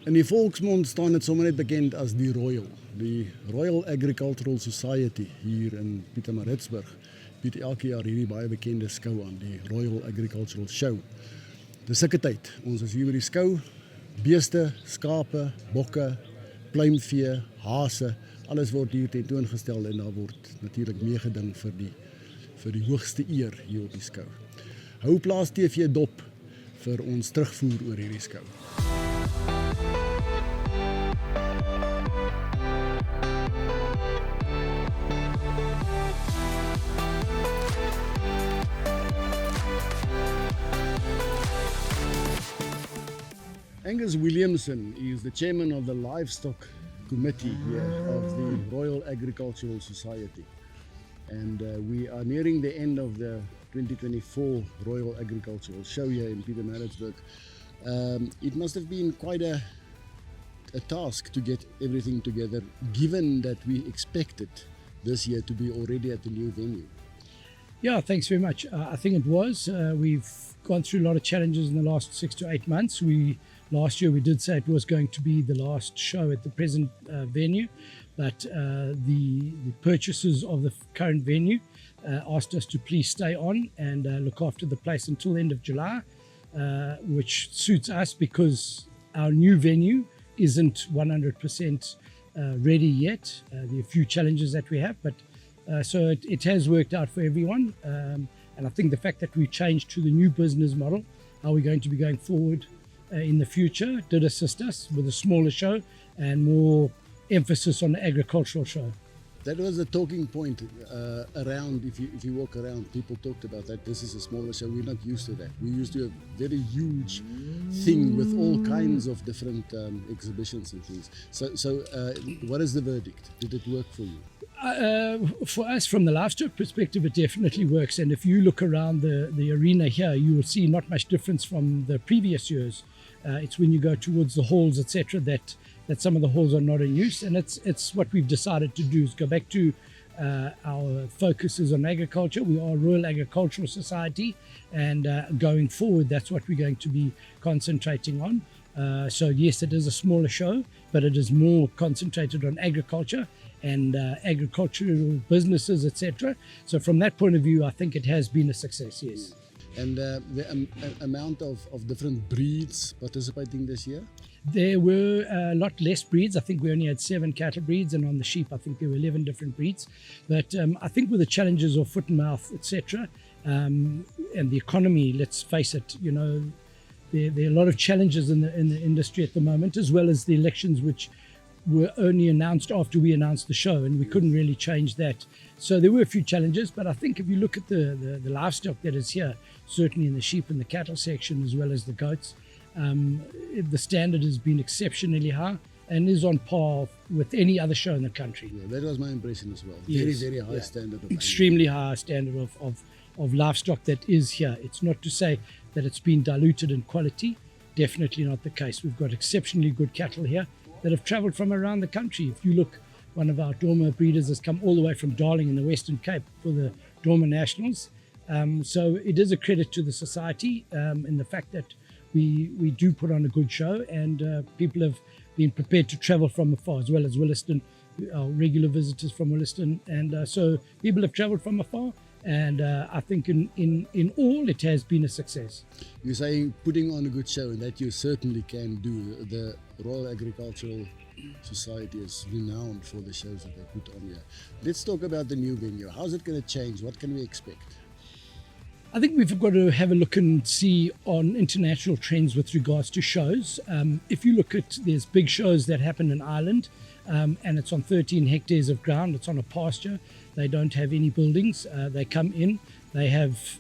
In die volksmond staan dit sommer net bekend as die Royal Agricultural Society hier in Pietermaritzburg bied elke jaar hierdie baie bekende skou aan, die Royal Agricultural Show. Dis sulke tyd, ons is hier by die skou, beeste, skape, bokke, pluimvee, hase, alles word hier tentoongestel en daar word natuurlik meegeding vir die hoogste eer hier op die skou. Hou Plaas TV dop vir ons terugvoer oor hierdie skou. Angus Williamson is the chairman of the livestock committee here of the Royal Agricultural Society, and we are nearing the end of the 2024 Royal Agricultural Show here in Pietermaritzburg. It must have been quite a task to get everything together, given that we expected this year to be already at the new venue. Yeah, thanks very much. I think it was. We've gone through a lot of challenges in the last 6 to 8 months. Last year we did say it was going to be the last show at the present venue, but the purchasers of the current venue asked us to please stay on and look after the place until the end of July, which suits us because our new venue isn't 100% ready yet. There are a few challenges that we have, but so it has worked out for everyone, and I think the fact that we changed to the new business model, how we're going to be going forward in the future, did assist us with a smaller show and more emphasis on the agricultural show. That was a talking point around, if you walk around, people talked about that. This is a smaller show, we're not used to that. We used to a very huge thing with all kinds of different exhibitions and things. So what is the verdict? Did it work for you? For us, from the livestock perspective, it definitely works. And if you look around the arena here, you will see not much difference from the previous years. It's when you go towards the halls, etc., that some of the halls are not in use. And it's what we've decided to do is go back to our focus is on agriculture. We are a Royal Agricultural Society, and going forward, that's what we're going to be concentrating on. So yes, it is a smaller show, but it is more concentrated on agriculture and agricultural businesses, etc. So from that point of view, I think it has been a success, yes. And the amount of different breeds participating this year? There were a lot less breeds. I think we only had 7 cattle breeds, and on the sheep I think there were 11 different breeds. But I think with the challenges of foot and mouth, etc., and the economy, let's face it, you know, there are a lot of challenges in the industry at the moment, as well as the elections, which were only announced after we announced the show, and we couldn't really change that. So there were a few challenges, but I think if you look at the livestock that is here, certainly in the sheep and the cattle section, as well as the goats, the standard has been exceptionally high and is on par with any other show in the country. Yeah, that was my impression as well. Yes, very high standard. Extremely high standard of livestock that is here. It's not to say that it's been diluted in quality. Definitely not the case. We've got exceptionally good cattle here that have travelled from around the country. If you look, one of our Dormer breeders has come all the way from Darling in the Western Cape for the Dormer Nationals. So it is a credit to the society in the fact that we do put on a good show, and people have been prepared to travel from afar, as well as Williston, our regular visitors from Williston, and so people have travelled from afar, and I think in all it has been a success. You're saying putting on a good show, and that you certainly can do. The Royal Agricultural Society is renowned for the shows that they put on here. Let's talk about the new venue. How's it going to change? What can we expect? I think we've got to have a look and see on international trends with regards to shows. If you look at, there's big shows that happen in Ireland, and it's on 13 hectares of ground. It's on a pasture. They don't have any buildings. They come in. They have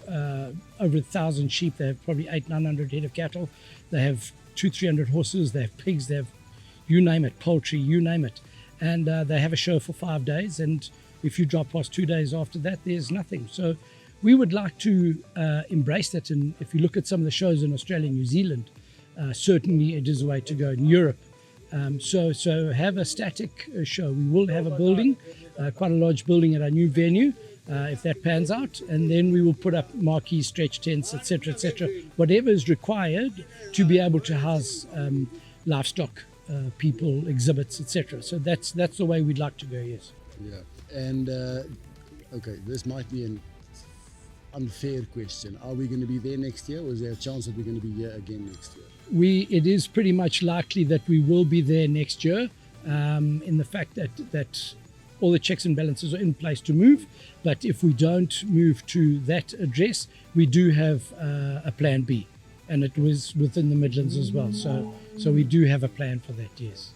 over 1,000 sheep. They have probably 800-900 head of cattle. They have 200-300 horses. They have pigs. They have, you name it, poultry, you name it. And they have a show for 5 days. And if you drop past 2 days after that, there's nothing. So we would like to embrace that. And if you look at some of the shows in Australia and New Zealand, certainly it is a way to go. In Europe, so have a static show. We will have a building, quite a large building at our new venue, if that pans out, and then we will put up marquee stretch tents, etc., whatever is required to be able to house livestock people, exhibits, etc. So that's the way we'd like to go. Yes. Yeah, and okay, this might be an unfair question. Are we going to be there next year, or is there a chance that we're going to be here again next year? It is pretty much likely that we will be there next year, in the fact that all the checks and balances are in place to move. But if we don't move to that address, we do have a plan B, and it was within the Midlands as well. So we do have a plan for that. Yes.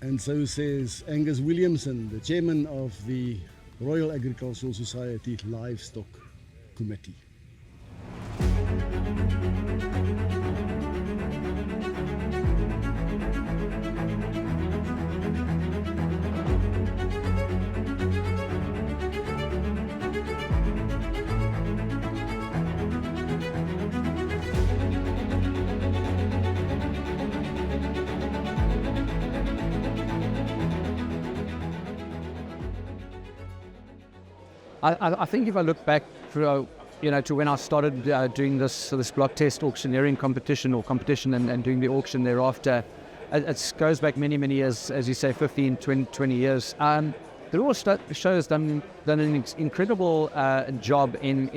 And so says Angus Williamson, the chairman of the Royal Agricultural Society Livestock Committee. I think if I look back to when I started doing this block test auctioneering competition and doing the auction thereafter, it goes back many years, as you say, 15, 20 years. The Royal Show has done an incredible job in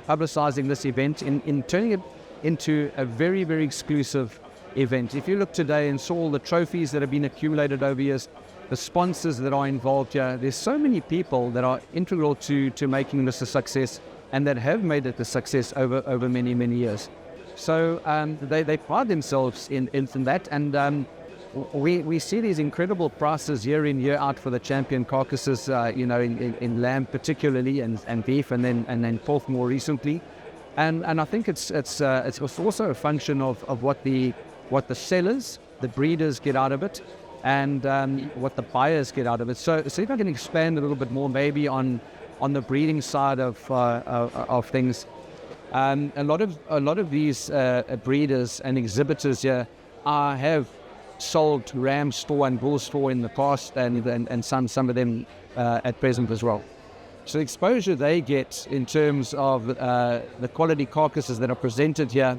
publicising this event, in turning it into a very exclusive event. If you look today and saw all the trophies that have been accumulated over years, the sponsors that are involved here, there's so many people that are integral to making this a success, and that have made it a success over many years. So they pride themselves in that, and we see these incredible prices year in, year out for the champion carcasses, in lamb particularly, and beef, and then pork more recently. And I think it's also a function of what the sellers, the breeders, get out of it, and what the buyers get out of it. So if I can expand a little bit more maybe on the breeding side of things, a lot of these breeders and exhibitors here have sold ram store and bull store in the past, and some of them at present as well. So the exposure they get in terms of the quality carcasses that are presented here,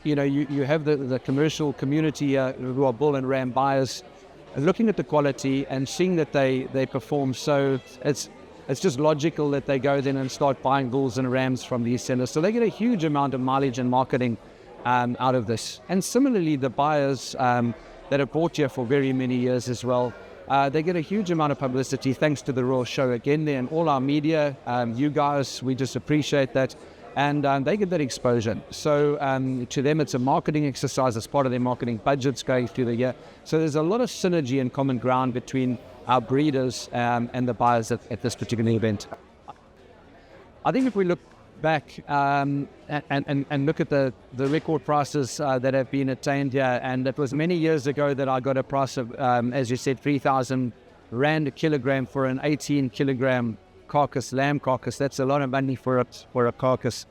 you have the commercial community who are bull and ram buyers looking at the quality and seeing that they perform. So it's just logical that they go then and start buying bulls and rams from these sellers. So they get a huge amount of mileage and marketing out of this. And similarly, the buyers that have bought here for very many years as well, they get a huge amount of publicity thanks to the Royal Show again there, and all our media, you guys, we just appreciate that. And they get that exposure. So to them, it's a marketing exercise as part of their marketing budgets going through the year. So there's a lot of synergy and common ground between our breeders and the buyers at this particular event. I think if we look back and look at the record prices that have been attained here, and it was many years ago that I got a price of, as you said, 3,000 Rand a kilogram for an 18 kilogram carcass, lamb carcass. That's a lot of money for a carcass.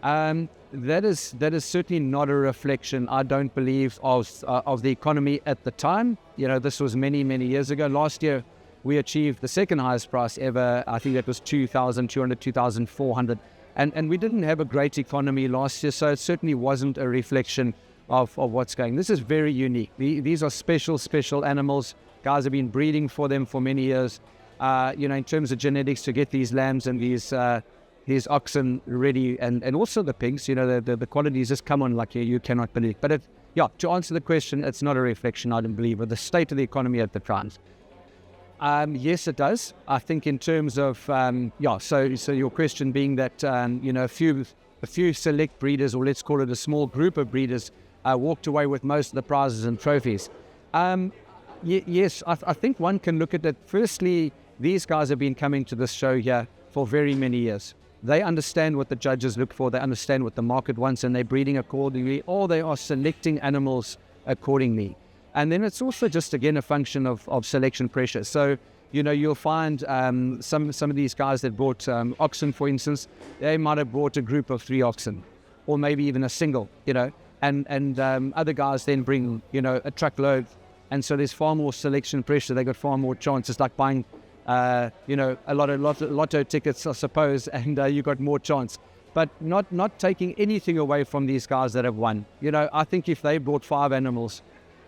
That is certainly not a reflection, I don't believe, of the economy at the time. This was many years ago. Last year we achieved the second highest price ever. I think that was 2,200, 2,400, and we didn't have a great economy last year, so it certainly wasn't a reflection of what's going. This is very unique. These are special animals. Guys have been breeding for them for many years. In terms of genetics, to get these lambs and these oxen ready, and also the pigs, the qualities just come on like you cannot believe. But to answer the question, it's not a reflection, I don't believe, of the state of the economy at the time. Yes, it does. I think in terms of so your question being that a few select breeders, or let's call it a small group of breeders, walked away with most of the prizes and trophies. Yes, I think one can look at it. Firstly, these guys have been coming to this show here for very many years. They understand what the judges look for, they understand what the market wants, and they're breeding accordingly, or they are selecting animals accordingly. And then it's also just, again, a function of selection pressure. So, you'll find some of these guys that brought oxen, for instance, they might have brought a group of 3 oxen, or maybe even a single, and other guys then bring, a truckload. And so there's far more selection pressure. They got far more chances, like buying, a lot of lotto tickets, I suppose, and you got more chance. But not taking anything away from these guys that have won. I think if they brought 5 animals,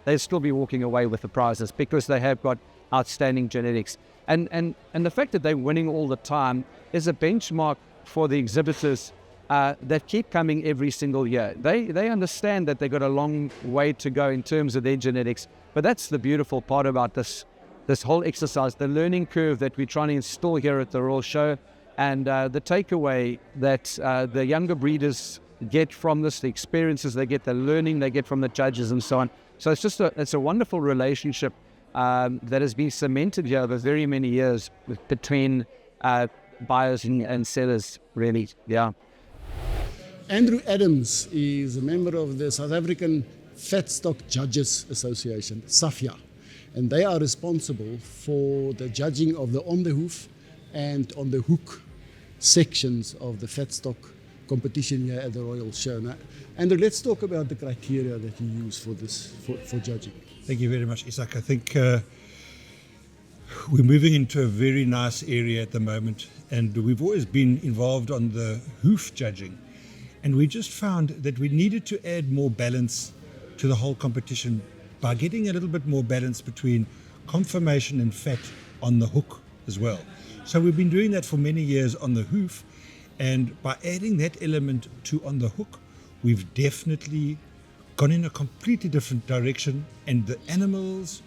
they'd still be walking away with the prizes because they have got outstanding genetics. And the fact that they're winning all the time is a benchmark for the exhibitors that keep coming every single year. They understand that they've got a long way to go in terms of their genetics, but that's the beautiful part about this whole exercise, the learning curve that we're trying to instill here at the Royal Show, and the takeaway that the younger breeders get from this, the experiences they get, the learning they get from the judges and so on. So it's a wonderful relationship that has been cemented here over very many years between buyers and sellers, really. Yeah. Andrew Adams is a member of the South African Fatstock Judges Association, SAFJA, and they are responsible for the judging of the on the hoof and on the hook sections of the fatstock competition here at the Royal Show. Now, Andrew, let's talk about the criteria that you use for this for judging. Thank you very much, Isaac. I think we're moving into a very nice area at the moment, and we've always been involved on the hoof judging, and we just found that we needed to add more balance to the whole competition by getting a little bit more balance between conformation and fat on the hook as well. So we've been doing that for many years on the hoof, and by adding that element to on the hook, we've definitely gone in a completely different direction, and the animals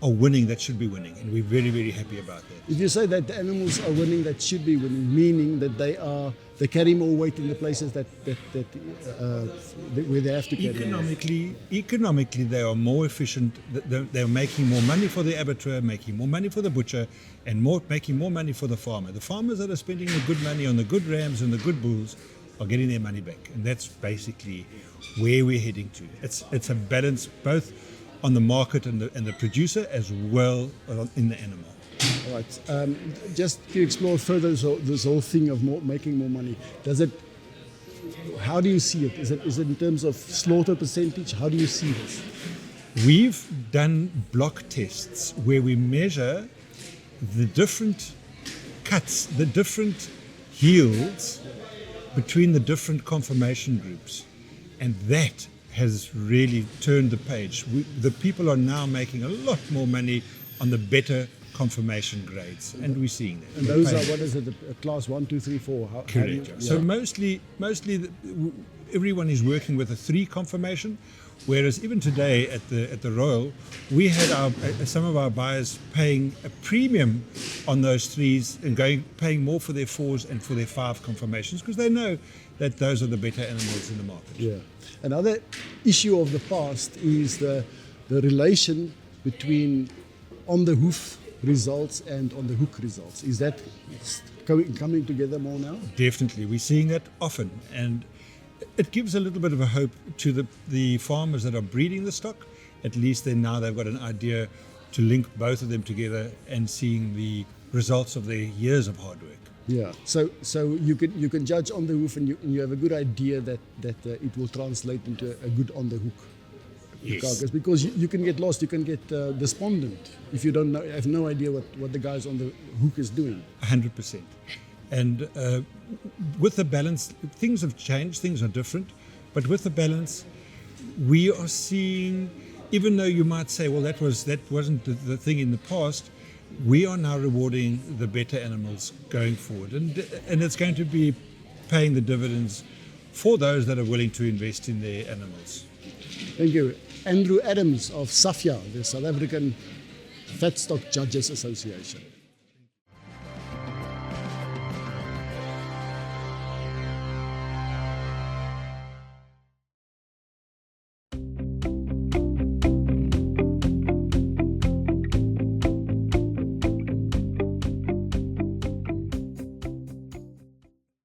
are winning that should be winning, and we're very, very happy about that. If you say that the animals are winning that should be winning, meaning that they carry more weight in the places that where they have to carry. Economically, they are more efficient. They're making more money for the abattoir, making more money for the butcher, and making more money for the farmer. The farmers that are spending the good money on the good rams and the good bulls are getting their money back, and that's basically where we're heading to. It's a balance both on the market and the producer as well as in the animal. All right. Just to explore further this whole thing of making more money, how do you see it? Is it in terms of slaughter percentage? How do you see this? We've done block tests where we measure the different cuts, the different yields between the different conformation groups, and that has really turned the page. The people are now making a lot more money on the better conformation grades, and we're seeing that. And those are, what is it, a class 1, 2, 3, 4? Correct. So mostly everyone is working with a 3 conformation, whereas even today at the Royal, we had some of our buyers paying a premium on those 3s and paying more for their 4s and for their 5 conformations, because they know that those are the better animals in the market. Yeah. Another issue of the past is the relation between on the hoof results and on the hook results. Is that coming together more now? Definitely. We're seeing that often, and it gives a little bit of a hope to the farmers that are breeding the stock. At least they've got an idea to link both of them together and seeing the results of their years of hard work. Yeah, so you can judge on the hoof, and you have a good idea that it will translate into a good on the hook carcass, because you can get lost, you can get despondent if you have no idea what the guys on the hook is doing. 100%. And with the balance, things have changed, things are different, but with the balance, we are seeing, even though you might say, well, that wasn't the thing in the past, we are now rewarding the better animals going forward, and it's going to be paying the dividends for those that are willing to invest in their animals. Thank you. Andrew Adams of SAFJA, the South African Fatstock Judges Association.